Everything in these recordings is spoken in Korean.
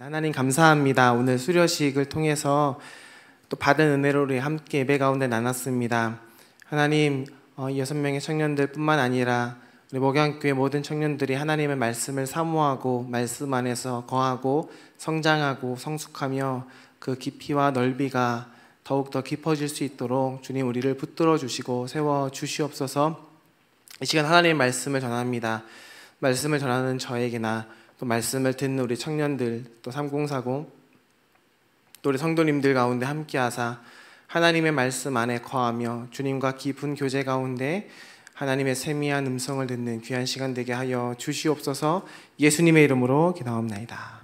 하나님 감사합니다. 오늘 수료식을 통해서 또 받은 은혜로 우리 함께 예배 가운데 나눴습니다. 하나님, 6명의 청년들 뿐만 아니라 우리 목양교회 모든 청년들이 하나님의 말씀을 사모하고 말씀 안에서 거하고 성장하고 성숙하며 그 깊이와 넓이가 더욱더 깊어질 수 있도록 주님 우리를 붙들어 주시고 세워 주시옵소서. 이 시간 하나님의 말씀을 전합니다. 말씀을 전하는 저에게나 또 말씀을 듣는 우리 청년들, 또 3040, 또 우리 성도님들 가운데 함께하사 하나님의 말씀 안에 거하며 주님과 깊은 교제 가운데 하나님의 세미한 음성을 듣는 귀한 시간 되게 하여 주시옵소서. 예수님의 이름으로 기도합나이다.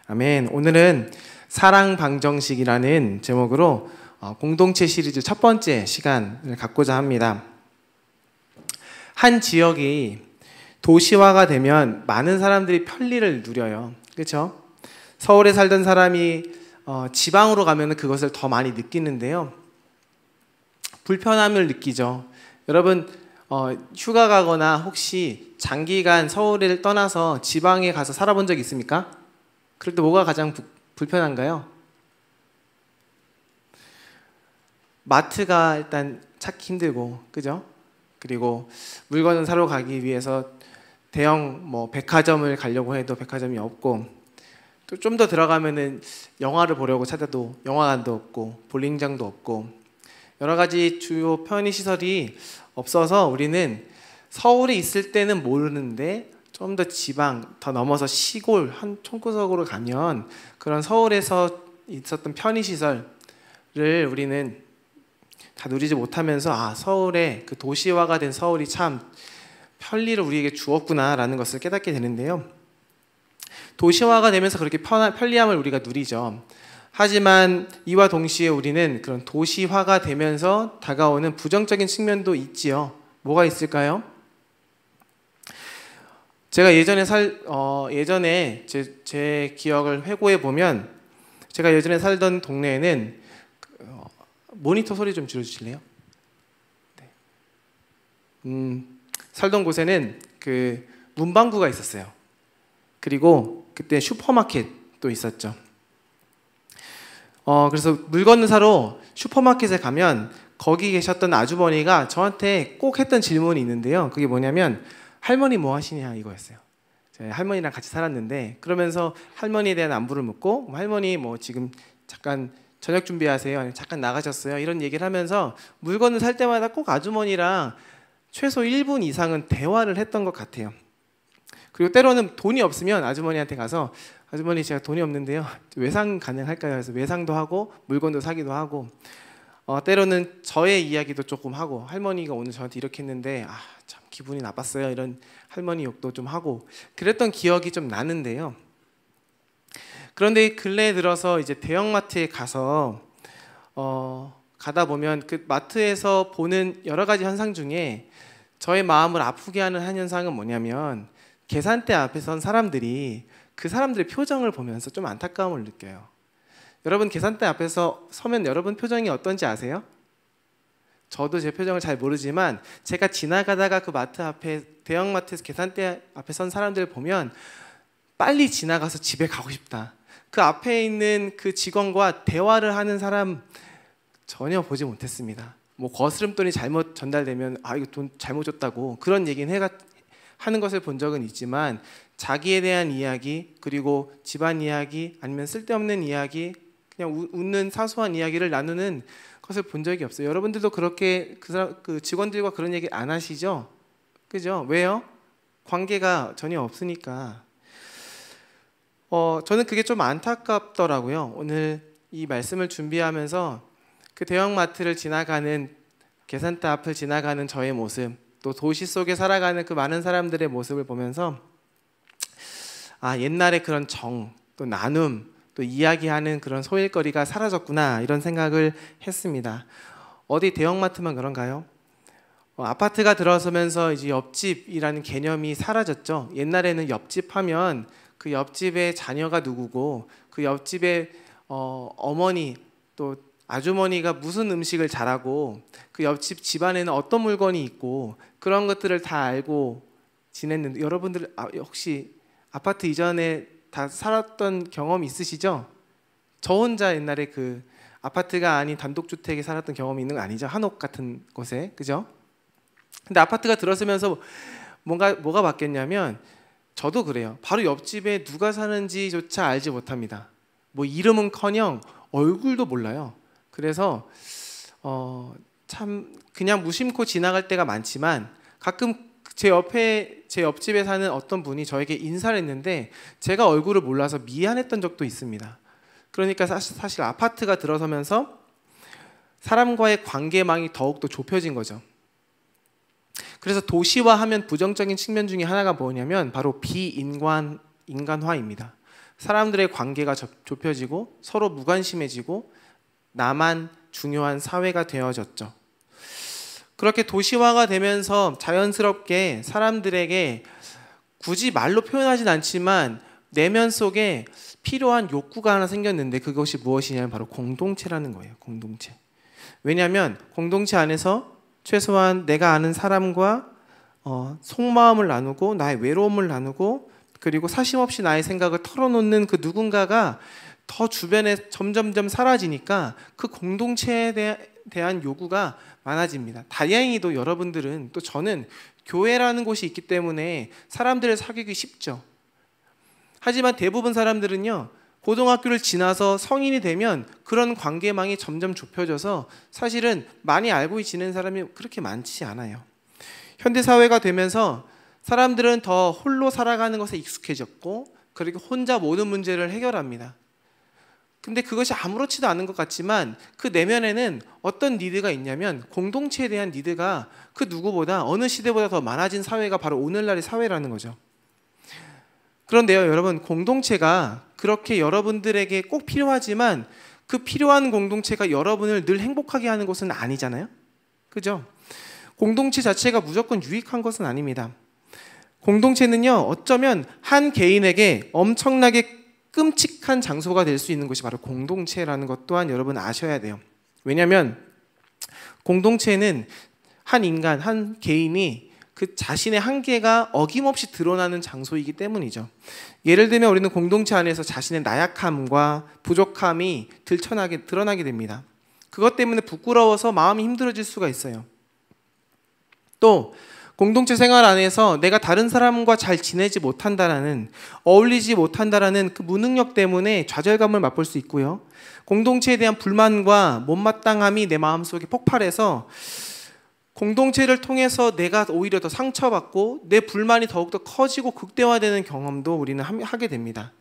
아멘. 오늘은 사랑방정식이라는 제목으로 공동체 시리즈 첫 번째 시간을 갖고자 합니다. 한 지역이 도시화가 되면 많은 사람들이 편리를 누려요. 그렇죠? 서울에 살던 사람이 지방으로 가면 그것을 더 많이 느끼는데요. 불편함을 느끼죠. 여러분 휴가 가거나 혹시 장기간 서울을 떠나서 지방에 가서 살아본 적 있습니까? 그럴 때 뭐가 가장 불편한가요? 마트가 일단 찾기 힘들고, 그죠? 그리고 물건을 사러 가기 위해서 대형 백화점을 가려고 해도 백화점이 없고, 또 좀 더 들어가면은 영화를 보려고 찾아도 영화관도 없고 볼링장도 없고 여러 가지 주요 편의 시설이 없어서 우리는 서울에 있을 때는 모르는데 좀 더 지방, 더 넘어서 시골 한 촌구석으로 가면 그런 서울에서 있었던 편의 시설을 우리는 다 누리지 못하면서 서울의 그 도시화가 된 서울이 참 편리를 우리에게 주었구나라는 것을 깨닫게 되는데요. 도시화가 되면서 그렇게 편리함을 우리가 누리죠. 하지만 이와 동시에 우리는 그런 도시화가 되면서 다가오는 부정적인 측면도 있지요. 뭐가 있을까요? 제가 예전에 제 기억을 회고해 보면 제가 예전에 살던 동네에는 모니터 소리 좀 줄여주실래요? 네. 살던 곳에는 그 문방구가 있었어요. 그리고 그때 슈퍼마켓도 있었죠. 그래서 물건을 사러 슈퍼마켓에 가면 거기 계셨던 아주머니가 저한테 꼭 했던 질문이 있는데요. 그게 뭐냐면 할머니 뭐 하시냐 이거였어요. 제가 할머니랑 같이 살았는데 그러면서 할머니에 대한 안부를 묻고 할머니 뭐 지금 잠깐 저녁 준비하세요? 아니면 잠깐 나가셨어요? 이런 얘기를 하면서 물건을 살 때마다 꼭 아주머니랑 최소 1분 이상은 대화를 했던 것 같아요. 그리고 때로는 돈이 없으면 아주머니한테 가서 아주머니 제가 돈이 없는데요 외상 가능할까요? 해서 외상도 하고 물건도 사기도 하고 때로는 저의 이야기도 조금 하고 할머니가 오늘 저한테 이렇게 했는데 참 기분이 나빴어요 이런 할머니 욕도 좀 하고 그랬던 기억이 좀 나는데요. 그런데 근래에 들어서 이제 대형마트에 가서 가다 보면 그 마트에서 보는 여러 가지 현상 중에 저의 마음을 아프게 하는 한 현상은 뭐냐면 계산대 앞에 선 사람들이 그 사람들의 표정을 보면서 좀 안타까움을 느껴요. 여러분 계산대 앞에서 서면 여러분 표정이 어떤지 아세요? 저도 제 표정을 잘 모르지만 제가 지나가다가 그 마트 앞에 대형마트에서 계산대 앞에 선 사람들을 보면 빨리 지나가서 집에 가고 싶다. 그 앞에 있는 그 직원과 대화를 하는 사람 전혀 보지 못했습니다. 뭐 거스름돈이 잘못 전달되면 이거 돈 잘못 줬다고 그런 얘기는 하는 것을 본 적은 있지만 자기에 대한 이야기 그리고 집안 이야기 아니면 쓸데없는 이야기 그냥 웃는 사소한 이야기를 나누는 것을 본 적이 없어요. 여러분들도 그렇게 그 직원들과 그런 얘기 안 하시죠? 그죠? 왜요? 관계가 전혀 없으니까. 저는 그게 좀 안타깝더라고요. 오늘 이 말씀을 준비하면서 그 대형마트를 지나가는 계산대 앞을 지나가는 저의 모습 또 도시 속에 살아가는 그 많은 사람들의 모습을 보면서 옛날에 그런 정, 또 나눔, 또 이야기하는 그런 소일거리가 사라졌구나 이런 생각을 했습니다. 어디 대형마트만 그런가요? 아파트가 들어서면서 이제 옆집이라는 개념이 사라졌죠. 옛날에는 옆집 하면 그 옆집의 자녀가 누구고 그 옆집의 어머니 또 아주머니가 무슨 음식을 잘하고 그 옆집 집안에는 어떤 물건이 있고 그런 것들을 다 알고 지냈는데 여러분들 혹시 아파트 이전에 다 살았던 경험 있으시죠? 저 혼자 옛날에 그 아파트가 아닌 단독주택에 살았던 경험이 있는 거 아니죠? 한옥 같은 곳에, 그죠? 근데 아파트가 들어서면서 뭐가 바뀌었냐면, 저도 그래요. 바로 옆집에 누가 사는지조차 알지 못합니다. 뭐 이름은커녕 얼굴도 몰라요. 그래서 참 그냥 무심코 지나갈 때가 많지만, 가끔 제 옆집에 사는 어떤 분이 저에게 인사를 했는데 제가 얼굴을 몰라서 미안했던 적도 있습니다. 그러니까 사실 아파트가 들어서면서 사람과의 관계망이 더욱더 좁혀진 거죠. 그래서 도시화하면 부정적인 측면 중에 하나가 뭐냐면 바로 인간화입니다. 사람들의 관계가 좁혀지고 서로 무관심해지고 나만 중요한 사회가 되어졌죠. 그렇게 도시화가 되면서 자연스럽게 사람들에게 굳이 말로 표현하진 않지만 내면 속에 필요한 욕구가 하나 생겼는데, 그것이 무엇이냐면 바로 공동체라는 거예요. 공동체. 왜냐하면 공동체 안에서 최소한 내가 아는 사람과 속마음을 나누고 나의 외로움을 나누고, 그리고 사심없이 나의 생각을 털어놓는 그 누군가가 더 주변에 점점점 사라지니까 그 공동체에 대한 요구가 많아집니다. 다행히도 여러분들은, 또 저는 교회라는 곳이 있기 때문에 사람들을 사귀기 쉽죠. 하지만 대부분 사람들은요, 고등학교를 지나서 성인이 되면 그런 관계망이 점점 좁혀져서 사실은 많이 알고 지내는 사람이 그렇게 많지 않아요. 현대사회가 되면서 사람들은 더 홀로 살아가는 것에 익숙해졌고, 그리고 혼자 모든 문제를 해결합니다. 근데 그것이 아무렇지도 않은 것 같지만 그 내면에는 어떤 니드가 있냐면, 공동체에 대한 니드가 그 누구보다, 어느 시대보다 더 많아진 사회가 바로 오늘날의 사회라는 거죠. 그런데요, 여러분, 공동체가 그렇게 여러분들에게 꼭 필요하지만 그 필요한 공동체가 여러분을 늘 행복하게 하는 것은 아니잖아요. 그죠? 공동체 자체가 무조건 유익한 것은 아닙니다. 공동체는요, 어쩌면 한 개인에게 엄청나게 끔찍한 장소가 될 수 있는 것이 바로 공동체라는 것 또한 여러분 아셔야 돼요. 왜냐하면 공동체는 한 인간, 한 개인이 그 자신의 한계가 어김없이 드러나는 장소이기 때문이죠. 예를 들면 우리는 공동체 안에서 자신의 나약함과 부족함이 드러나게 됩니다. 그것 때문에 부끄러워서 마음이 힘들어질 수가 있어요. 또 공동체 생활 안에서 내가 다른 사람과 잘 지내지 못한다라는, 어울리지 못한다라는 그 무능력 때문에 좌절감을 맛볼 수 있고요. 공동체에 대한 불만과 못마땅함이 내 마음속에 폭발해서 공동체를 통해서 내가 오히려 더 상처받고 내 불만이 더욱더 커지고 극대화되는 경험도 우리는 하게 됩니다.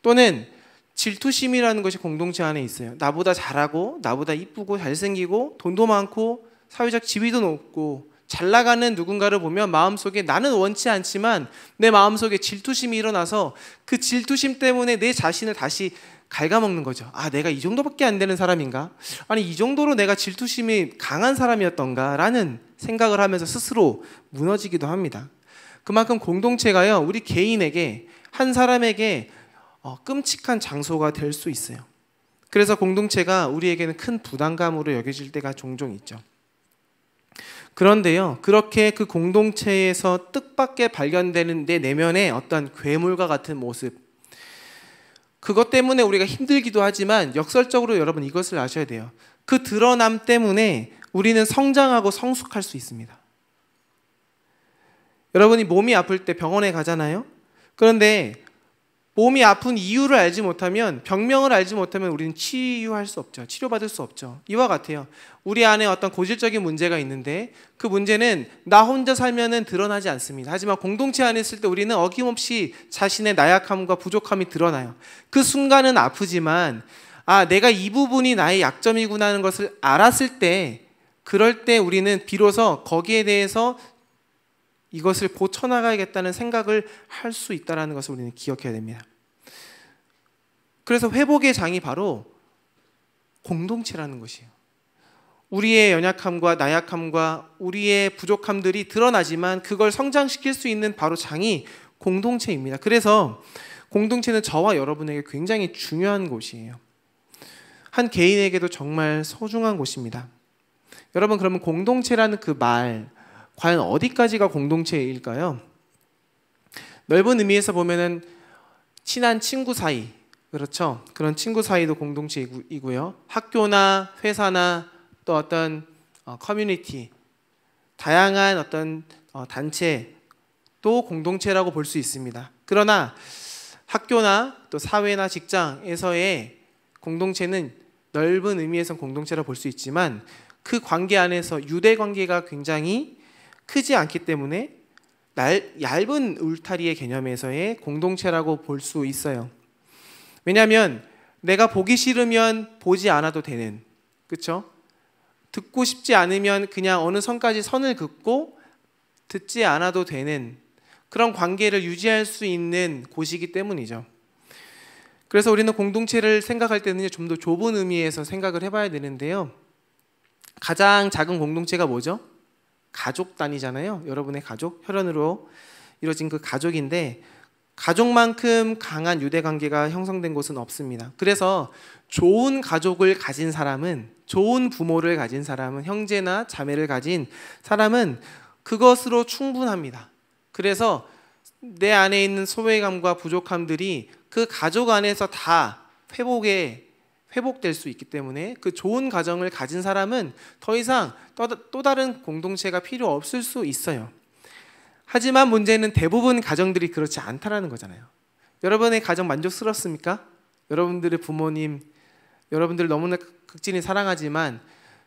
또는 질투심이라는 것이 공동체 안에 있어요. 나보다 잘하고 나보다 이쁘고 잘생기고 돈도 많고 사회적 지위도 높고 잘 나가는 누군가를 보면 마음속에, 나는 원치 않지만 내 마음속에 질투심이 일어나서 그 질투심 때문에 내 자신을 다시 갉아먹는 거죠. 아, 내가 이 정도밖에 안 되는 사람인가? 아니, 이 정도로 내가 질투심이 강한 사람이었던가? 라는 생각을 하면서 스스로 무너지기도 합니다. 그만큼 공동체가요, 우리 개인에게, 한 사람에게 끔찍한 장소가 될 수 있어요. 그래서 공동체가 우리에게는 큰 부담감으로 여겨질 때가 종종 있죠. 그런데요, 그렇게 그 공동체에서 뜻밖의 발견되는 내 내면의 어떤 괴물과 같은 모습, 그것 때문에 우리가 힘들기도 하지만 역설적으로 여러분 이것을 아셔야 돼요. 그 드러남 때문에 우리는 성장하고 성숙할 수 있습니다. 여러분이 몸이 아플 때 병원에 가잖아요. 그런데 몸이 아픈 이유를 알지 못하면, 병명을 알지 못하면 우리는 치유할 수 없죠. 치료받을 수 없죠. 이와 같아요. 우리 안에 어떤 고질적인 문제가 있는데 그 문제는 나 혼자 살면은 드러나지 않습니다. 하지만 공동체 안에 있을 때 우리는 어김없이 자신의 나약함과 부족함이 드러나요. 그 순간은 아프지만, 아, 내가 이 부분이 나의 약점이구나 하는 것을 알았을 때, 그럴 때 우리는 비로소 거기에 대해서 이것을 고쳐나가야겠다는 생각을 할 수 있다는 것을 우리는 기억해야 됩니다. 그래서 회복의 장이 바로 공동체라는 것이에요. 우리의 연약함과 나약함과 우리의 부족함들이 드러나지만 그걸 성장시킬 수 있는 바로 장이 공동체입니다. 그래서 공동체는 저와 여러분에게 굉장히 중요한 곳이에요. 한 개인에게도 정말 소중한 곳입니다. 여러분, 그러면 공동체라는 그 말, 과연 어디까지가 공동체일까요? 넓은 의미에서 보면은 친한 친구 사이, 그렇죠? 그런 친구 사이도 공동체이고요. 학교나 회사나 또 어떤 커뮤니티, 다양한 어떤 단체도 공동체라고 볼 수 있습니다. 그러나 학교나 또 사회나 직장에서의 공동체는 넓은 의미에서 공동체라 볼 수 있지만 그 관계 안에서 유대 관계가 굉장히 크지 않기 때문에 얇은 울타리의 개념에서의 공동체라고 볼 수 있어요. 왜냐하면 내가 보기 싫으면 보지 않아도 되는, 그렇죠? 듣고 싶지 않으면 그냥 어느 선까지 선을 긋고 듣지 않아도 되는 그런 관계를 유지할 수 있는 곳이기 때문이죠. 그래서 우리는 공동체를 생각할 때는 좀 더 좁은 의미에서 생각을 해봐야 되는데요. 가장 작은 공동체가 뭐죠? 가족 단위잖아요. 여러분의 가족, 혈연으로 이루어진 그 가족인데 가족만큼 강한 유대 관계가 형성된 곳은 없습니다. 그래서 좋은 가족을 가진 사람은, 좋은 부모를 가진 사람은, 형제나 자매를 가진 사람은 그것으로 충분합니다. 그래서 내 안에 있는 소외감과 부족함들이 그 가족 안에서 다 회복될 수 있기 때문에 그 좋은 가정을 가진 사람은 더 이상 또 다른 공동체가 필요 없을 수 있어요. 하지만 문제는 대부분 가정들이 그렇지 않다라는 거잖아요. 여러분의 가정 만족스럽습니까? 여러분들의 부모님, 여러분들 너무나 극진히 사랑하지만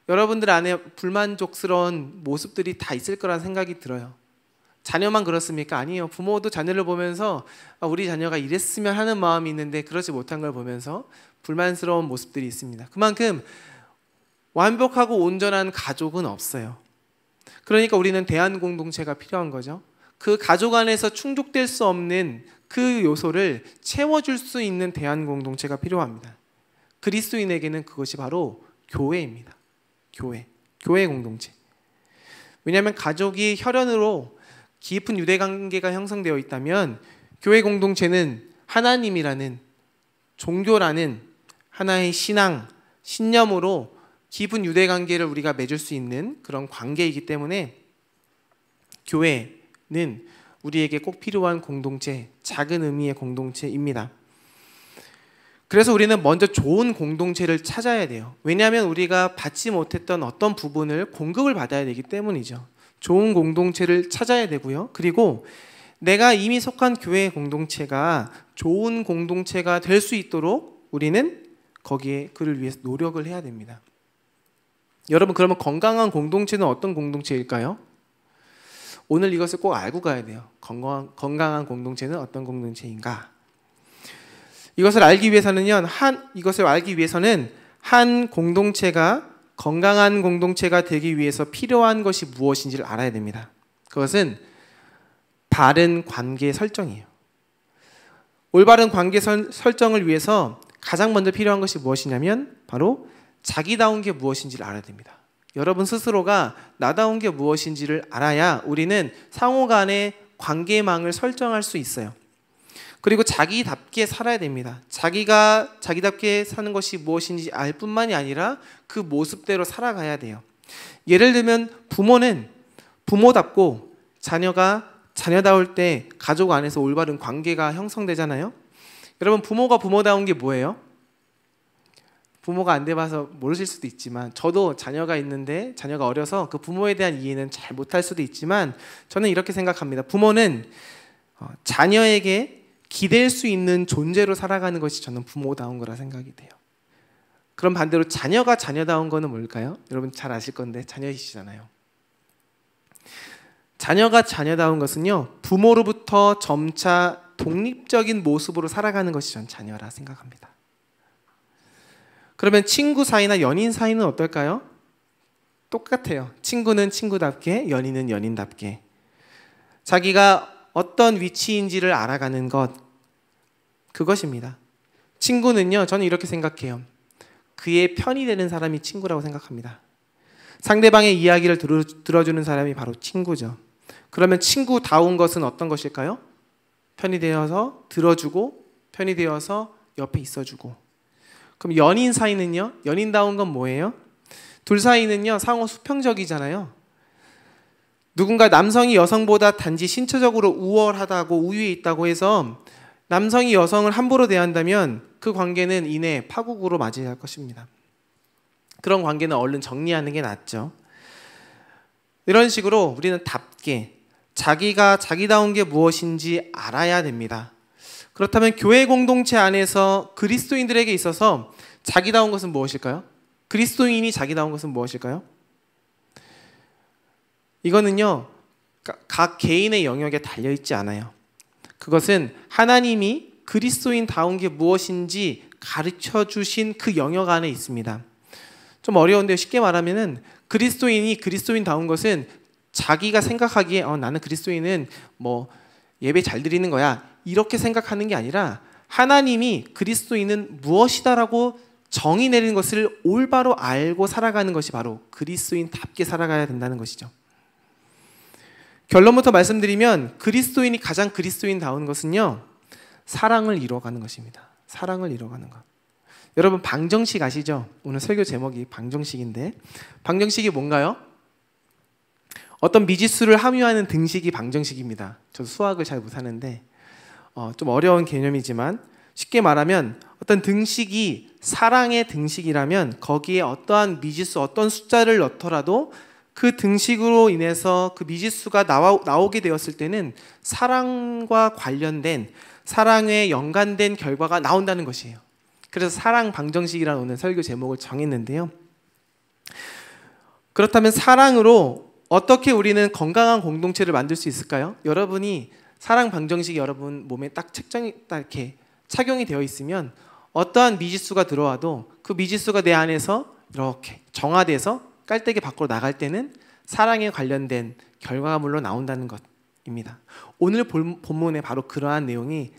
여러분들 안에 불만족스러운 모습들이 다 있을 거라는 생각이 들어요. 자녀만 그렇습니까? 아니에요. 부모도 자녀를 보면서 우리 자녀가 이랬으면 하는 마음이 있는데 그러지 못한 걸 보면서 불만스러운 모습들이 있습니다. 그만큼 완벽하고 온전한 가족은 없어요. 그러니까 우리는 대안공동체가 필요한 거죠. 그 가족 안에서 충족될 수 없는 그 요소를 채워줄 수 있는 대안공동체가 필요합니다. 그리스도인에게는 그것이 바로 교회입니다. 교회 공동체. 왜냐하면 가족이 혈연으로 깊은 유대 관계가 형성되어 있다면 교회 공동체는 하나님이라는 종교라는 하나의 신념으로 깊은 유대 관계를 우리가 맺을 수 있는 그런 관계이기 때문에 교회는 우리에게 꼭 필요한 공동체, 작은 의미의 공동체입니다. 그래서 우리는 먼저 좋은 공동체를 찾아야 돼요. 왜냐하면 우리가 받지 못했던 어떤 부분을 공급을 받아야 되기 때문이죠. 좋은 공동체를 찾아야 되고요. 그리고 내가 이미 속한 교회 공동체가 좋은 공동체가 될 수 있도록 우리는 거기에 그를 위해서 노력을 해야 됩니다. 여러분, 그러면 건강한 공동체는 어떤 공동체일까요? 오늘 이것을 꼭 알고 가야 돼요. 건강한 공동체는 어떤 공동체인가? 이것을 알기 위해서는 한 공동체가 건강한 공동체가 되기 위해서 필요한 것이 무엇인지를 알아야 됩니다. 그것은 바른 관계 설정이에요. 올바른 관계 설정을 위해서 가장 먼저 필요한 것이 무엇이냐면 바로 자기다운 게 무엇인지를 알아야 됩니다. 여러분 스스로가 나다운 게 무엇인지를 알아야 우리는 상호 간의 관계망을 설정할 수 있어요. 그리고 자기답게 살아야 됩니다. 자기가 자기답게 사는 것이 무엇인지 알 뿐만이 아니라 그 모습대로 살아가야 돼요. 예를 들면 부모는 부모답고 자녀가 자녀다울 때 가족 안에서 올바른 관계가 형성되잖아요. 여러분, 부모가 부모다운 게 뭐예요? 부모가 안 돼봐서 모르실 수도 있지만 저도 자녀가 있는데 자녀가 어려서 그 부모에 대한 이해는 잘 못할 수도 있지만 저는 이렇게 생각합니다. 부모는 자녀에게 기댈 수 있는 존재로 살아가는 것이 저는 부모다운 거라 생각이 돼요. 그럼 반대로 자녀가 자녀다운 거는 뭘까요? 여러분 잘 아실 건데 자녀이시잖아요. 자녀가 자녀다운 것은요, 부모로부터 점차 독립적인 모습으로 살아가는 것이 전 자녀라 생각합니다. 그러면 친구 사이나 연인 사이는 어떨까요? 똑같아요. 친구는 친구답게, 연인은 연인답게. 자기가 어떤 위치인지를 알아가는 것, 그것입니다. 친구는요, 저는 이렇게 생각해요. 그의 편이 되는 사람이 친구라고 생각합니다. 상대방의 이야기를 들어주는 사람이 바로 친구죠. 그러면 친구다운 것은 어떤 것일까요? 편이 되어서 들어주고, 편이 되어서 옆에 있어주고. 그럼 연인 사이는요? 연인다운 건 뭐예요? 둘 사이는요, 상호 수평적이잖아요. 누군가 남성이 여성보다 단지 신체적으로 우월하다고 우위에 있다고 해서 남성이 여성을 함부로 대한다면 그 관계는 이내 파국으로 맞이할 것입니다. 그런 관계는 얼른 정리하는 게 낫죠. 이런 식으로 우리는 답게 자기가 자기다운 게 무엇인지 알아야 됩니다. 그렇다면 교회 공동체 안에서 그리스도인들에게 있어서 자기다운 것은 무엇일까요? 그리스도인이 자기다운 것은 무엇일까요? 이거는요, 각 개인의 영역에 달려있지 않아요. 그것은 하나님이 그리스도인다운 게 무엇인지 가르쳐 주신 그 영역 안에 있습니다. 좀 어려운데 쉽게 말하면은 그리스도인이 그리스도인다운 것은 자기가 생각하기에 나는 그리스도인은 뭐 예배 잘 드리는 거야 이렇게 생각하는 게 아니라 하나님이 그리스도인은 무엇이다라고 정의 내리는 것을 올바로 알고 살아가는 것이 바로 그리스도인답게 살아가야 된다는 것이죠. 결론부터 말씀드리면 그리스도인이 가장 그리스도인다운 것은요, 사랑을 이루어가는 것입니다. 사랑을 이루어가는 것. 여러분 방정식 아시죠? 오늘 설교 제목이 방정식인데 방정식이 뭔가요? 어떤 미지수를 함유하는 등식이 방정식입니다. 저도 수학을 잘 못하는데 좀 어려운 개념이지만 쉽게 말하면 어떤 등식이 사랑의 등식이라면 거기에 어떠한 미지수, 어떤 숫자를 넣더라도 그 등식으로 인해서 그 미지수가 나오게 되었을 때는 사랑과 관련된, 사랑에 연관된 결과가 나온다는 것이에요. 그래서 사랑 방정식이라는 오늘 설교 제목을 정했는데요. 그렇다면 사랑으로 어떻게 우리는 건강한 공동체를 만들 수 있을까요? 여러분이 사랑 방정식이 여러분 몸에 딱 이렇게 착용이 되어 있으면 어떠한 미지수가 들어와도 그 미지수가 내 안에서 이렇게 정화돼서 깔때기 밖으로 나갈 때는 사랑에 관련된 결과물로 나온다는 것입니다. 오늘 본문에 바로 그러한 내용이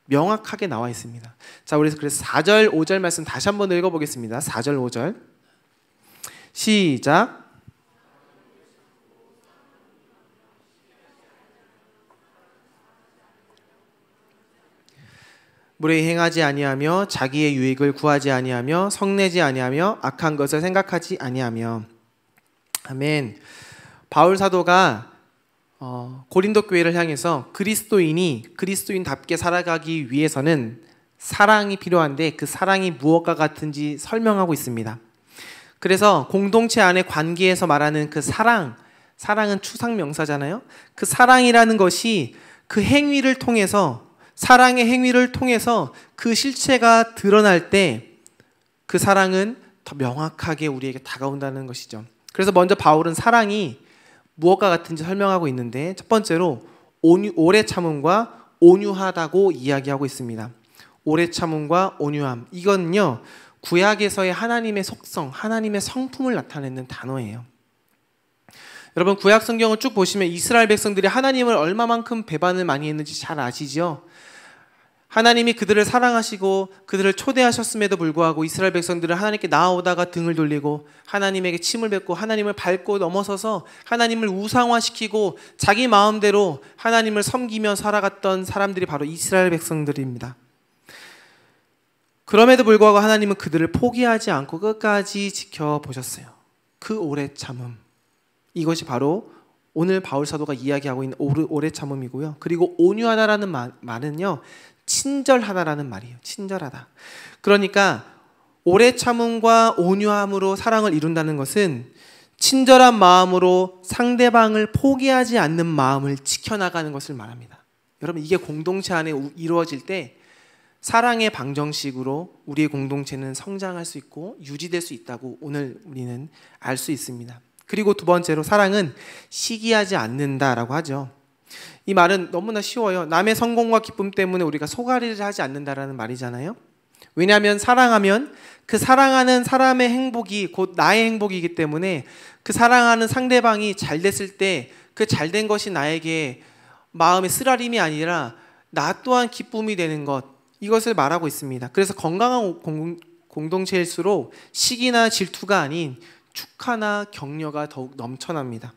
명확하게 나와 있습니다. 자, 그래서 4절, 5절 말씀 다시 한번 읽어보겠습니다. 4절, 5절 시작. 무례히 행하지 아니하며 자기의 유익을 구하지 아니하며 성내지 아니하며 악한 것을 생각하지 아니하며. 아멘. 바울 사도가 고린도 교회를 향해서 그리스도인이 그리스도인답게 살아가기 위해서는 사랑이 필요한데 그 사랑이 무엇과 같은지 설명하고 있습니다. 그래서 공동체 안의 관계에서 말하는 그 사랑은 추상명사잖아요. 그 사랑이라는 것이 그 행위를 통해서, 사랑의 행위를 통해서 그 실체가 드러날 때 그 사랑은 더 명확하게 우리에게 다가온다는 것이죠. 그래서 먼저 바울은 사랑이 무엇과 같은지 설명하고 있는데 첫 번째로 오래 참음과 온유하다고 이야기하고 있습니다. 오래 참음과 온유함, 이건요 구약에서의 하나님의 속성, 하나님의 성품을 나타내는 단어예요. 여러분 구약 성경을 쭉 보시면 이스라엘 백성들이 하나님을 얼마만큼 배반을 많이 했는지 잘 아시죠? 하나님이 그들을 사랑하시고 그들을 초대하셨음에도 불구하고 이스라엘 백성들은 하나님께 나아오다가 등을 돌리고 하나님에게 침을 뱉고 하나님을 밟고 넘어서서 하나님을 우상화시키고 자기 마음대로 하나님을 섬기며 살아갔던 사람들이 바로 이스라엘 백성들입니다. 그럼에도 불구하고 하나님은 그들을 포기하지 않고 끝까지 지켜보셨어요. 그 오래 참음, 이것이 바로 오늘 바울 사도가 이야기하고 있는 오래 참음이고요. 그리고 온유하다라는 말은요 친절하다라는 말이에요. 친절하다. 그러니까 오래 참음과 온유함으로 사랑을 이룬다는 것은 친절한 마음으로 상대방을 포기하지 않는 마음을 지켜나가는 것을 말합니다. 여러분 이게 공동체 안에 이루어질 때 사랑의 방정식으로 우리의 공동체는 성장할 수 있고 유지될 수 있다고 오늘 우리는 알 수 있습니다. 그리고 두 번째로 사랑은 시기하지 않는다라고 하죠. 이 말은 너무나 쉬워요. 남의 성공과 기쁨 때문에 우리가 소가리를 하지 않는다라는 말이잖아요. 왜냐하면 사랑하면 그 사랑하는 사람의 행복이 곧 나의 행복이기 때문에 그 사랑하는 상대방이 잘 됐을 때 그 잘된 것이 나에게 마음의 쓰라림이 아니라 나 또한 기쁨이 되는 것, 이것을 말하고 있습니다. 그래서 건강한 공동체일수록 시기나 질투가 아닌 축하나 격려가 더욱 넘쳐납니다.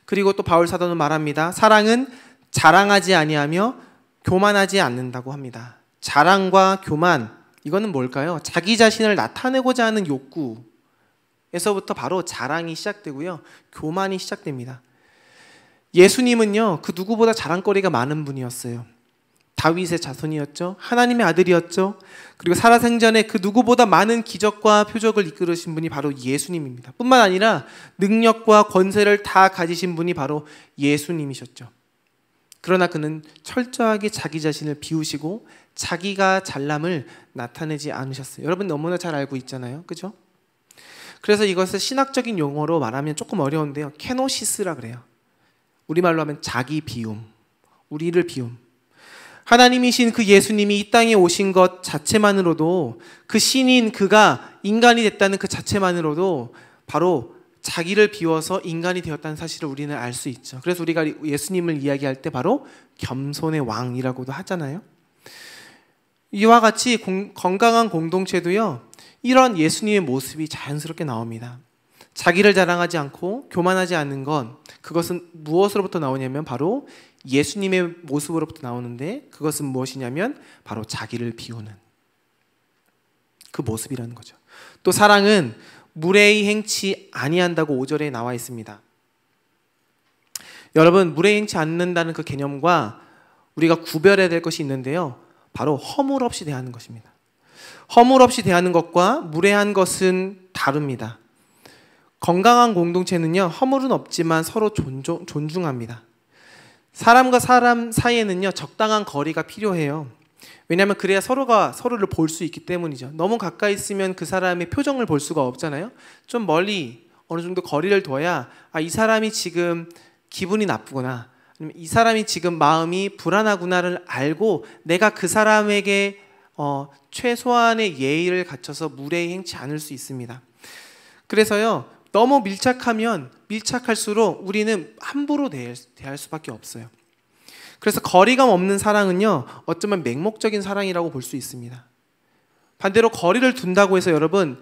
그리고 또 바울 사도는 말합니다. 사랑은 자랑하지 아니하며 교만하지 않는다고 합니다. 자랑과 교만, 이거는 뭘까요? 자기 자신을 나타내고자 하는 욕구에서부터 바로 자랑이 시작되고요. 교만이 시작됩니다. 예수님은요, 그 누구보다 자랑거리가 많은 분이었어요. 다윗의 자손이었죠. 하나님의 아들이었죠. 그리고 살아생전에 그 누구보다 많은 기적과 표적을 이끌으신 분이 바로 예수님입니다. 뿐만 아니라 능력과 권세를 다 가지신 분이 바로 예수님이셨죠. 그러나 그는 철저하게 자기 자신을 비우시고 자기가 잘남을 나타내지 않으셨어요. 여러분 너무나 잘 알고 있잖아요. 그죠? 그래서 이것을 신학적인 용어로 말하면 조금 어려운데요. 케노시스라 그래요. 우리말로 하면 자기 비움, 우리를 비움. 하나님이신 그 예수님이 이 땅에 오신 것 자체만으로도, 그 신인 그가 인간이 됐다는 그 자체만으로도 바로 자기를 비워서 인간이 되었다는 사실을 우리는 알 수 있죠. 그래서 우리가 예수님을 이야기할 때 바로 겸손의 왕이라고도 하잖아요. 이와 같이 건강한 공동체도요, 이런 예수님의 모습이 자연스럽게 나옵니다. 자기를 자랑하지 않고 교만하지 않는 건, 그것은 무엇으로부터 나오냐면 바로 예수님의 모습으로부터 나오는데, 그것은 무엇이냐면 바로 자기를 비우는 그 모습이라는 거죠. 또 사랑은 무례히 행치 아니한다고 5절에 나와 있습니다. 여러분, 무례히 행치 않는다는 그 개념과 우리가 구별해야 될 것이 있는데요, 바로 허물 없이 대하는 것입니다. 허물 없이 대하는 것과 무례한 것은 다릅니다. 건강한 공동체는요, 허물은 없지만 서로 존중합니다. 사람과 사람 사이에는요, 적당한 거리가 필요해요. 왜냐하면 그래야 서로가 서로를 볼 수 있기 때문이죠. 너무 가까이 있으면 그 사람의 표정을 볼 수가 없잖아요. 좀 멀리 어느 정도 거리를 둬야, 아, 이 사람이 지금 기분이 나쁘구나, 아니면 이 사람이 지금 마음이 불안하구나를 알고 내가 그 사람에게 최소한의 예의를 갖춰서 무례히 행치 않을 수 있습니다. 그래서요, 너무 밀착하면 밀착할수록 우리는 함부로 대할 수밖에 없어요. 그래서 거리감 없는 사랑은요, 어쩌면 맹목적인 사랑이라고 볼 수 있습니다. 반대로 거리를 둔다고 해서 여러분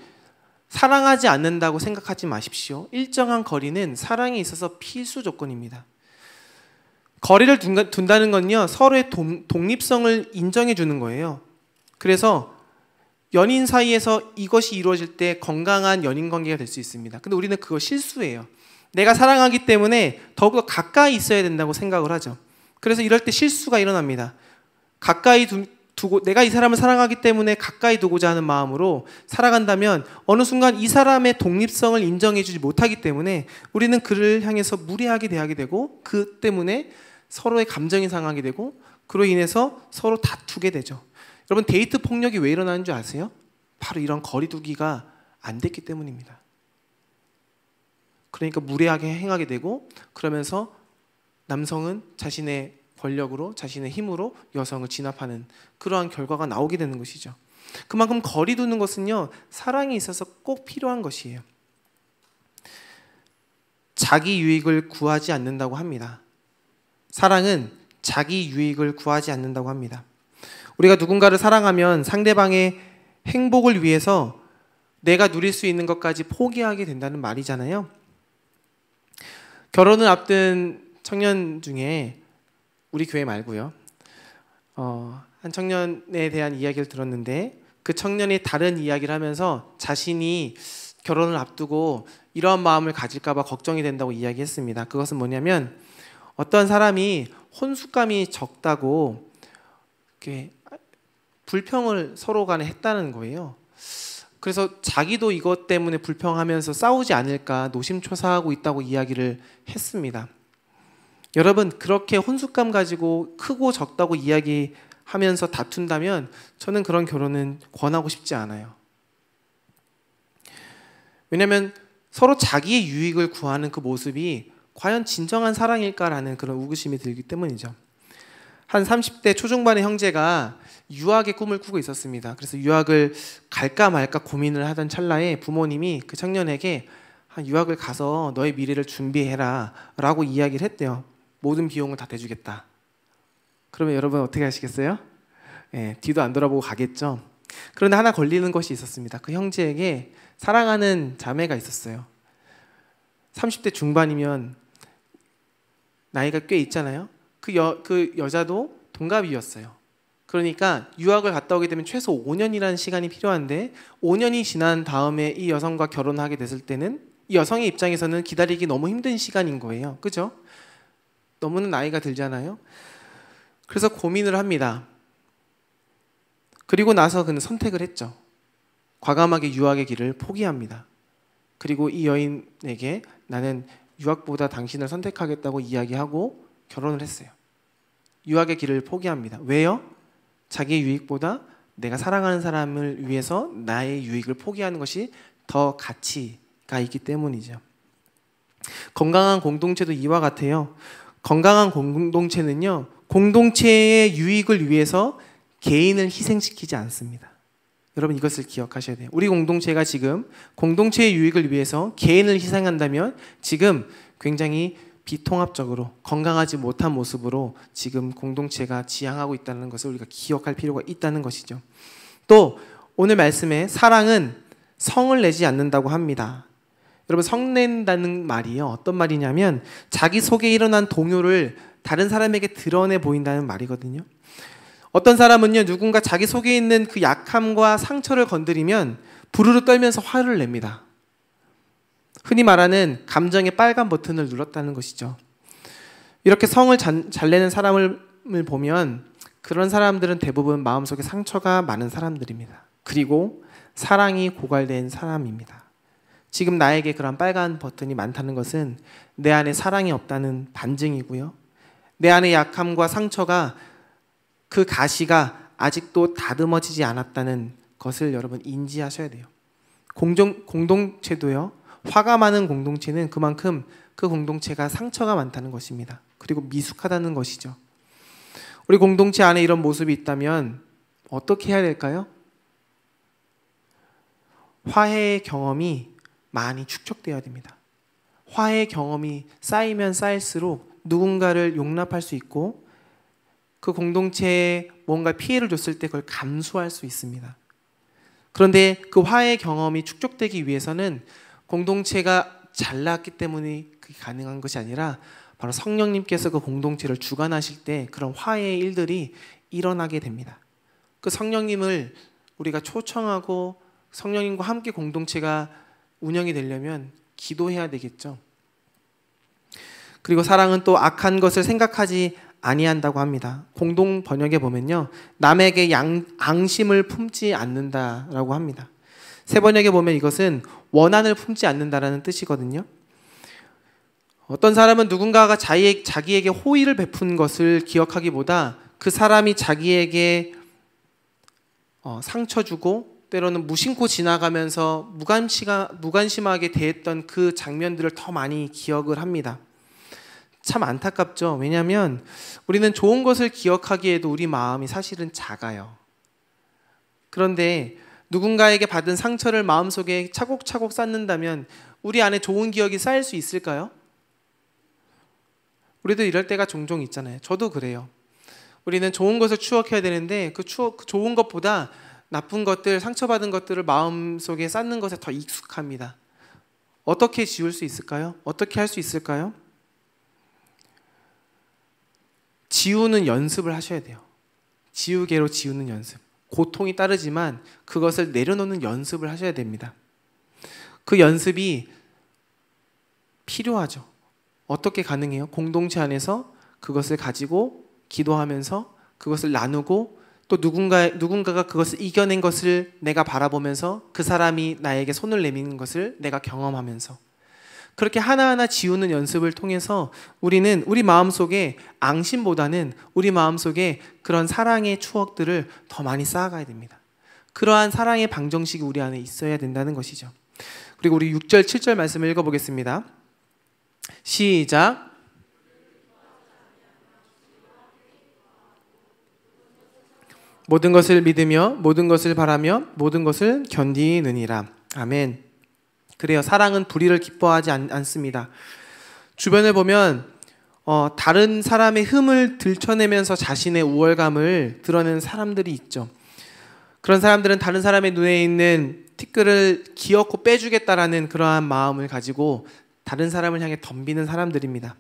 사랑하지 않는다고 생각하지 마십시오. 일정한 거리는 사랑에 있어서 필수 조건입니다. 거리를 둔다는 건요, 서로의 독립성을 인정해 주는 거예요. 그래서 연인 사이에서 이것이 이루어질 때 건강한 연인 관계가 될 수 있습니다. 근데 우리는 그거 실수예요. 내가 사랑하기 때문에 더욱더 가까이 있어야 된다고 생각을 하죠. 그래서 이럴 때 실수가 일어납니다. 가까이 두고, 내가 이 사람을 사랑하기 때문에 가까이 두고자 하는 마음으로 살아간다면 어느 순간 이 사람의 독립성을 인정해 주지 못하기 때문에 우리는 그를 향해서 무례하게 대하게 되고, 그 때문에 서로의 감정이 상하게 되고, 그로 인해서 서로 다투게 되죠. 여러분, 데이트 폭력이 왜 일어나는 줄 아세요? 바로 이런 거리두기가 안 됐기 때문입니다. 그러니까 무례하게 행하게 되고, 그러면서 남성은 자신의 권력으로, 자신의 힘으로 여성을 진압하는 그러한 결과가 나오게 되는 것이죠. 그만큼 거리 두는 것은요, 사랑에 있어서 꼭 필요한 것이에요. 자기 유익을 구하지 않는다고 합니다. 사랑은 자기 유익을 구하지 않는다고 합니다. 우리가 누군가를 사랑하면 상대방의 행복을 위해서 내가 누릴 수 있는 것까지 포기하게 된다는 말이잖아요. 결혼을 앞둔 청년 중에, 우리 교회 말고요, 한 청년에 대한 이야기를 들었는데, 그 청년이 다른 이야기를 하면서 자신이 결혼을 앞두고 이러한 마음을 가질까 봐 걱정이 된다고 이야기했습니다. 그것은 뭐냐면, 어떤 사람이 혼숙감이 적다고 이렇게 불평을 서로 간에 했다는 거예요. 그래서 자기도 이것 때문에 불평하면서 싸우지 않을까 노심초사하고 있다고 이야기를 했습니다. 여러분, 그렇게 혼숙감 가지고 크고 적다고 이야기하면서 다툰다면 저는 그런 결혼은 권하고 싶지 않아요. 왜냐하면 서로 자기의 유익을 구하는 그 모습이 과연 진정한 사랑일까라는 그런 의구심이 들기 때문이죠. 한 30대 초중반의 형제가 유학의 꿈을 꾸고 있었습니다. 그래서 유학을 갈까 말까 고민을 하던 찰나에 부모님이 그 청년에게 유학을 가서 너의 미래를 준비해라 라고 이야기를 했대요. 모든 비용을 다 대주겠다. 그러면 여러분 어떻게 하시겠어요? 뒤도 안 돌아보고 가겠죠. 그런데 하나 걸리는 것이 있었습니다. 그 형제에게 사랑하는 자매가 있었어요. 30대 중반이면 나이가 꽤 있잖아요. 그 여자도 동갑이었어요. 그러니까 유학을 갔다 오게 되면 최소 5년이라는 시간이 필요한데, 5년이 지난 다음에 이 여성과 결혼하게 됐을 때는 이 여성의 입장에서는 기다리기 너무 힘든 시간인 거예요. 그죠? 너무는 나이가 들잖아요. 그래서 고민을 합니다. 그리고 나서 그는 선택을 했죠. 과감하게 유학의 길을 포기합니다. 그리고 이 여인에게 나는 유학보다 당신을 선택하겠다고 이야기하고 결혼을 했어요. 유학의 길을 포기합니다. 왜요? 자기의 유익보다 내가 사랑하는 사람을 위해서 나의 유익을 포기하는 것이 더 가치가 있기 때문이죠. 건강한 공동체도 이와 같아요. 건강한 공동체는요, 공동체의 유익을 위해서 개인을 희생시키지 않습니다. 여러분 이것을 기억하셔야 돼요. 우리 공동체가 지금 공동체의 유익을 위해서 개인을 희생한다면 지금 굉장히 비통합적으로 건강하지 못한 모습으로 지금 공동체가 지향하고 있다는 것을 우리가 기억할 필요가 있다는 것이죠. 또 오늘 말씀에 사랑은 성을 내지 않는다고 합니다. 여러분 성 낸다는 말이요, 어떤 말이냐면 자기 속에 일어난 동요를 다른 사람에게 드러내 보인다는 말이거든요. 어떤 사람은요, 누군가 자기 속에 있는 그 약함과 상처를 건드리면 부르르 떨면서 화를 냅니다. 흔히 말하는 감정의 빨간 버튼을 눌렀다는 것이죠. 이렇게 성을 잘 내는 사람을 보면 그런 사람들은 대부분 마음속에 상처가 많은 사람들입니다. 그리고 사랑이 고갈된 사람입니다. 지금 나에게 그런 빨간 버튼이 많다는 것은 내 안에 사랑이 없다는 반증이고요. 내 안에 약함과 상처가, 그 가시가 아직도 다듬어지지 않았다는 것을 여러분 인지하셔야 돼요. 공동체도요, 화가 많은 공동체는 그만큼 그 공동체가 상처가 많다는 것입니다. 그리고 미숙하다는 것이죠. 우리 공동체 안에 이런 모습이 있다면 어떻게 해야 될까요? 화해의 경험이 많이 축적되어야 됩니다. 화해의 경험이 쌓이면 쌓일수록 누군가를 용납할 수 있고 그 공동체에 뭔가 피해를 줬을 때 그걸 감수할 수 있습니다. 그런데 그 화해의 경험이 축적되기 위해서는 공동체가 잘 나왔기 때문에 그게 가능한 것이 아니라 바로 성령님께서 그 공동체를 주관하실 때 그런 화해의 일들이 일어나게 됩니다. 그 성령님을 우리가 초청하고 성령님과 함께 공동체가 운영이 되려면 기도해야 되겠죠. 그리고 사랑은 또 악한 것을 생각하지 아니한다고 합니다. 공동 번역에 보면요, 남에게 앙심을 품지 않는다라고 합니다. 새 번역에 보면 이것은 원한을 품지 않는다라는 뜻이거든요. 어떤 사람은 누군가가 자기에게 호의를 베푼 것을 기억하기보다 그 사람이 자기에게 상처 주고 때로는 무심코 지나가면서 무관심하게 대했던 그 장면들을 더 많이 기억을 합니다. 참 안타깝죠. 왜냐하면 우리는 좋은 것을 기억하기에도 우리 마음이 사실은 작아요. 그런데 누군가에게 받은 상처를 마음속에 차곡차곡 쌓는다면 우리 안에 좋은 기억이 쌓일 수 있을까요? 우리도 이럴 때가 종종 있잖아요. 저도 그래요. 우리는 좋은 것을 추억해야 되는데 그 좋은 것보다 나쁜 것들, 상처받은 것들을 마음속에 쌓는 것에 더 익숙합니다. 어떻게 지울 수 있을까요? 어떻게 할 수 있을까요? 지우는 연습을 하셔야 돼요. 지우개로 지우는 연습. 고통이 따르지만 그것을 내려놓는 연습을 하셔야 됩니다. 그 연습이 필요하죠. 어떻게 가능해요? 공동체 안에서 그것을 가지고 기도하면서 그것을 나누고 또 누군가가 그것을 이겨낸 것을 내가 바라보면서 그 사람이 나에게 손을 내미는 것을 내가 경험하면서 그렇게 하나하나 지우는 연습을 통해서 우리는 우리 마음속에 앙심보다는 우리 마음속에 그런 사랑의 추억들을 더 많이 쌓아가야 됩니다. 그러한 사랑의 방정식이 우리 안에 있어야 된다는 것이죠. 그리고 우리 6절, 7절 말씀을 읽어보겠습니다. 시작. 모든 것을 믿으며 모든 것을 바라며 모든 것을 견디느니라. 아멘. 그래요. 사랑은 불의를 기뻐하지 않습니다. 주변을 보면 다른 사람의 흠을 들춰내면서 자신의 우월감을 드러내는 사람들이 있죠. 그런 사람들은 다른 사람의 눈에 있는 티끌을 기어코 빼주겠다라는 그러한 마음을 가지고 다른 사람을 향해 덤비는 사람들입니다.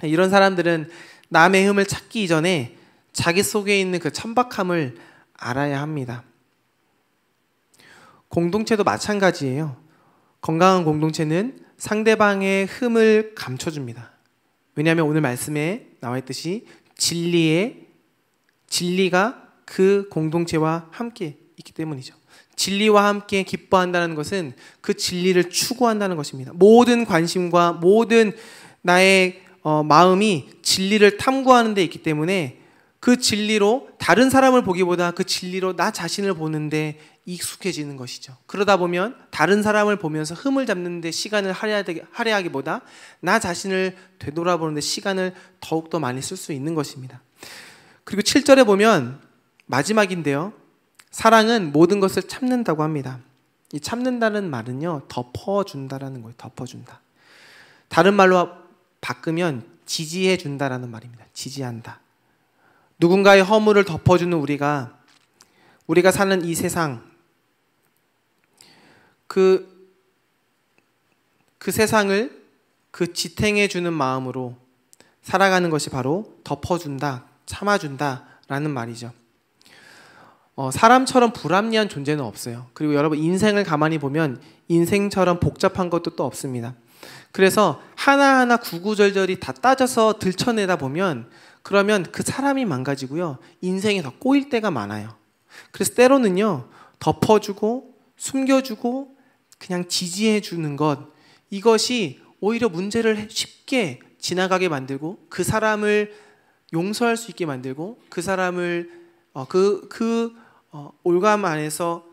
이런 사람들은 남의 흠을 찾기 이전에 자기 속에 있는 그 천박함을 알아야 합니다. 공동체도 마찬가지예요. 건강한 공동체는 상대방의 흠을 감춰줍니다. 왜냐하면 오늘 말씀에 나와 있듯이 진리가 그 공동체와 함께 있기 때문이죠. 진리와 함께 기뻐한다는 것은 그 진리를 추구한다는 것입니다. 모든 관심과 모든 나의 마음이 진리를 탐구하는 데 있기 때문에 그 진리로 다른 사람을 보기보다 그 진리로 나 자신을 보는데 익숙해지는 것이죠. 그러다 보면 다른 사람을 보면서 흠을 잡는 데 시간을 할애하기보다 나 자신을 되돌아보는 데 시간을 더욱더 많이 쓸 수 있는 것입니다. 그리고 7절에 보면 마지막인데요. 사랑은 모든 것을 참는다고 합니다. 이 참는다는 말은요, 덮어준다라는 거예요. 덮어준다. 다른 말로 바꾸면 지지해준다라는 말입니다. 지지한다. 누군가의 허물을 덮어주는 우리가 사는 이 세상, 그 세상을 그 지탱해주는 마음으로 살아가는 것이 바로 덮어준다, 참아준다라는 말이죠. 사람처럼 불합리한 존재는 없어요. 그리고 여러분 인생을 가만히 보면 인생처럼 복잡한 것도 또 없습니다. 그래서 하나하나 구구절절이 다 따져서 들춰내다 보면 그러면 그 사람이 망가지고요. 인생이 더 꼬일 때가 많아요. 그래서 때로는요. 덮어주고 숨겨주고 그냥 지지해주는 것, 이것이 오히려 문제를 쉽게 지나가게 만들고 그 사람을 용서할 수 있게 만들고 그 사람을 올감 안에서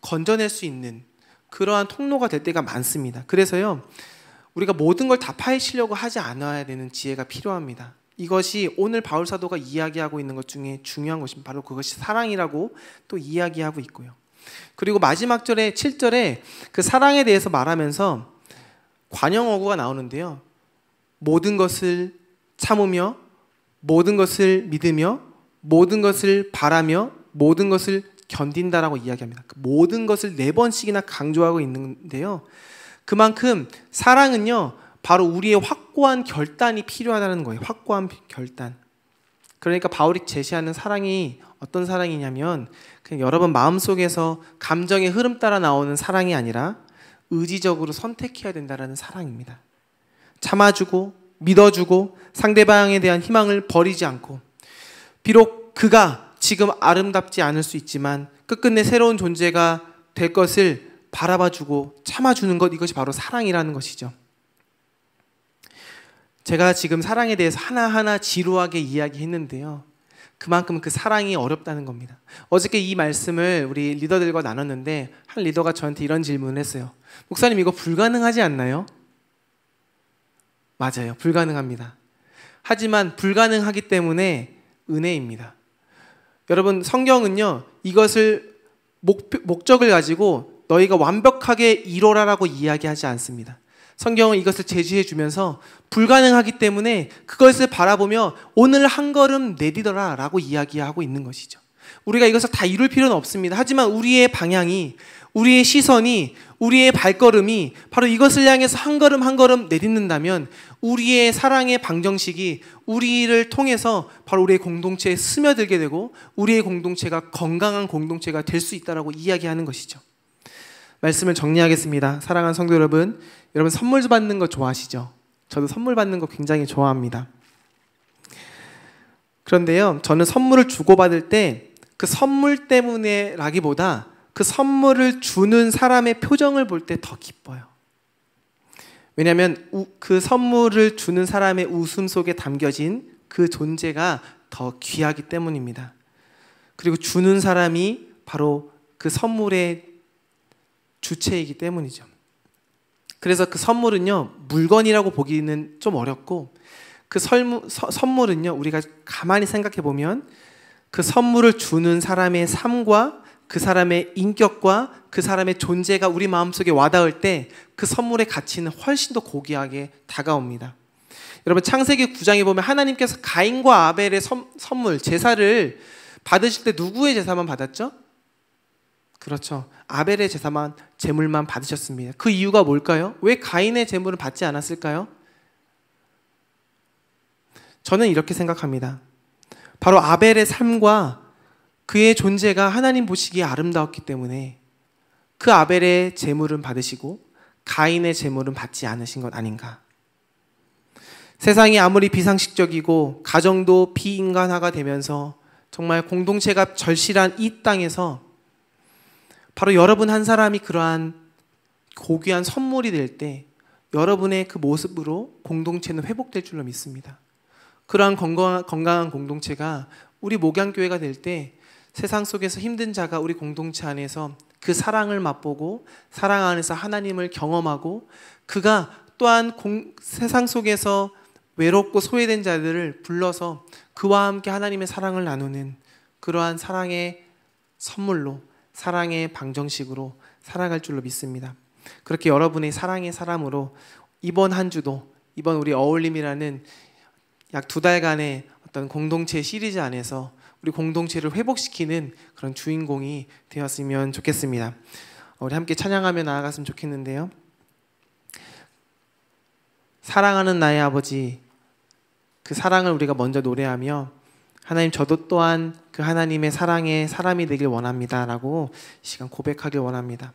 건져낼 수 있는 그러한 통로가 될 때가 많습니다. 그래서요, 우리가 모든 걸 다 파헤치려고 하지 않아야 되는 지혜가 필요합니다. 이것이 오늘 바울 사도가 이야기하고 있는 것 중에 중요한 것입니다. 바로 그것이 사랑이라고 또 이야기하고 있고요. 그리고 마지막 절에 7절에 그 사랑에 대해서 말하면서 관용어구가 나오는데요. 모든 것을 참으며 모든 것을 믿으며 모든 것을 바라며 모든 것을 견딘다라고 이야기합니다. 모든 것을 4번씩이나 강조하고 있는데요. 그만큼 사랑은요, 바로 우리의 확고한 결단이 필요하다는 거예요. 확고한 결단. 그러니까 바울이 제시하는 사랑이 어떤 사랑이냐면 그냥 여러분 마음속에서 감정의 흐름 따라 나오는 사랑이 아니라 의지적으로 선택해야 된다는 사랑입니다. 참아주고 믿어주고 상대방에 대한 희망을 버리지 않고, 비록 그가 지금 아름답지 않을 수 있지만 끝끝내 새로운 존재가 될 것을 바라봐주고 참아주는 것, 이것이 바로 사랑이라는 것이죠. 제가 지금 사랑에 대해서 하나하나 지루하게 이야기했는데요. 그만큼 그 사랑이 어렵다는 겁니다. 어저께 이 말씀을 우리 리더들과 나눴는데 한 리더가 저한테 이런 질문을 했어요. 목사님, 이거 불가능하지 않나요? 맞아요. 불가능합니다. 하지만 불가능하기 때문에 은혜입니다. 여러분, 성경은요, 이것을 목적을 가지고 너희가 완벽하게 이뤄라라고 이야기하지 않습니다. 성경은 이것을 제시해 주면서 불가능하기 때문에 그것을 바라보며 오늘 한 걸음 내디더라 라고 이야기하고 있는 것이죠. 우리가 이것을 다 이룰 필요는 없습니다. 하지만 우리의 방향이, 우리의 시선이, 우리의 발걸음이 바로 이것을 향해서 한 걸음 한 걸음 내딛는다면 우리의 사랑의 방정식이 우리를 통해서 바로 우리의 공동체에 스며들게 되고 우리의 공동체가 건강한 공동체가 될 수 있다라고 이야기하는 것이죠. 말씀을 정리하겠습니다. 사랑하는 성도 여러분, 여러분 선물 받는 거 좋아하시죠? 저도 선물 받는 거 굉장히 좋아합니다. 그런데요, 저는 선물을 주고받을 때 그 선물 때문에 라기보다 그 선물을 주는 사람의 표정을 볼 때 더 기뻐요. 왜냐하면 그 선물을 주는 사람의 웃음 속에 담겨진 그 존재가 더 귀하기 때문입니다. 그리고 주는 사람이 바로 그 선물의 주체이기 때문이죠. 그래서 그 선물은요, 물건이라고 보기는 좀 어렵고 그 선물은요, 우리가 가만히 생각해 보면 그 선물을 주는 사람의 삶과 그 사람의 인격과 그 사람의 존재가 우리 마음속에 와닿을 때 그 선물의 가치는 훨씬 더 고귀하게 다가옵니다. 여러분, 창세기 9장에 보면 하나님께서 가인과 아벨의 선물, 제사를 받으실 때 누구의 제사만 받았죠? 그렇죠. 아벨의 제물만 받으셨습니다. 그 이유가 뭘까요? 왜 가인의 제물을 받지 않았을까요? 저는 이렇게 생각합니다. 바로 아벨의 삶과 그의 존재가 하나님 보시기에 아름다웠기 때문에 그 아벨의 제물은 받으시고 가인의 제물은 받지 않으신 것 아닌가. 세상이 아무리 비상식적이고 가정도 비인간화가 되면서 정말 공동체가 절실한 이 땅에서 바로 여러분 한 사람이 그러한 고귀한 선물이 될 때 여러분의 그 모습으로 공동체는 회복될 줄로 믿습니다. 그러한 건강한 공동체가 우리 목양교회가 될 때 세상 속에서 힘든 자가 우리 공동체 안에서 그 사랑을 맛보고 사랑 안에서 하나님을 경험하고 그가 또한 세상 속에서 외롭고 소외된 자들을 불러서 그와 함께 하나님의 사랑을 나누는 그러한 사랑의 선물로 사랑의 방정식으로 살아갈 줄로 믿습니다. 그렇게 여러분의 사랑의 사람으로 이번 한 주도 이번 우리 어울림이라는 약 2달간의 어떤 공동체 시리즈 안에서 우리 공동체를 회복시키는 그런 주인공이 되었으면 좋겠습니다. 우리 함께 찬양하며 나아갔으면 좋겠는데요. 사랑하는 나의 아버지, 그 사랑을 우리가 먼저 노래하며 하나님 저도 또한 그 하나님의 사랑의 사람이 되길 원합니다 라고 이 시간 고백하길 원합니다.